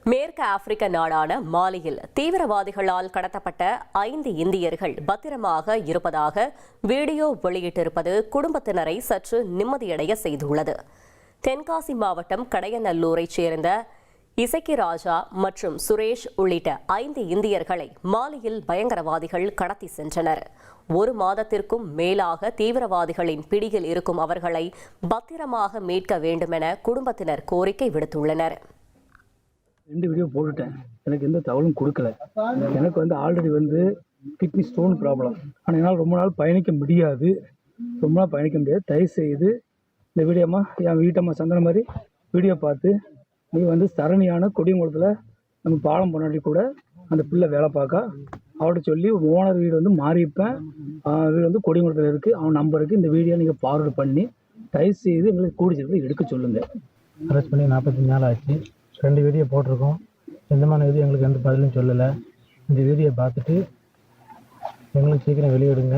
மேற்கு ஆப்பிரிக்க நாடான மாலியில் தீவிரவாதிகளால் கடத்தப்பட்ட 5 இந்தியர்கள் பத்திரமாக இருப்பதாக வீடியோ வெளியிட்டிருப்பது குடும்பத்தினரை சற்று நிம்மதியடைய செய்துள்ளது. தென்காசி மாவட்டம் கடையநல்லூரைச் சேர்ந்த இசக்கி ராஜா மற்றும் சுரேஷ் உள்ளிட்ட 5 இந்தியர்களை மாலியில் பயங்கரவாதிகள் கடத்தி சென்றனர். 1 மாதத்திற்கும் மேலாக தீவிரவாதிகளின் பிடியில் இருக்கும் அவர்களை பத்திரமாக மீட்க வேண்டுமென குடும்பத்தினர் கோரிக்கை விடுத்துள்ளனர். 2 வீடியோ போட்டுட்டேன். எனக்கு எந்த தகவலும் கொடுக்கல. எனக்கு ஆல்ரெடி கிட்னி ஸ்டோன் ப்ராப்ளம். ஆனால் என்னால் ரொம்ப நாள் பயணிக்க முடியாது. தயவுசெய்து இந்த வீடியோமா என் வீட்டம்மா சந்தன மாதிரி வீடியோ பார்த்து நீ சரணியான கொடியங்குளத்தில் நம்ம பாலம் பொன்னாடி கூட அந்த பிள்ளை வேலை பார்க்க அவர்கிட்ட சொல்லி ஓனர் வீடு மாறிப்பேன். வீடு கொடியங்குளத்தில் இருக்குது. அவன் நம்பருக்கு இந்த வீடியோ நீங்கள் ஃபார்வர்டு பண்ணி தயவுசெய்து எங்களுக்கு கூடிச்சிட்டு எடுக்க சொல்லுங்கள். அரெஸ்ட் பண்ணி 45 நாள் ஆச்சு. 2 வீடியோ போட்டிருக்கோம். எந்தமான இது எங்களுக்கு எந்த பதிலும் சொல்லலை. இந்த வீடியோ பார்த்துட்டு எங்களுக்கு சீக்கிரம் வெளியிடுங்க.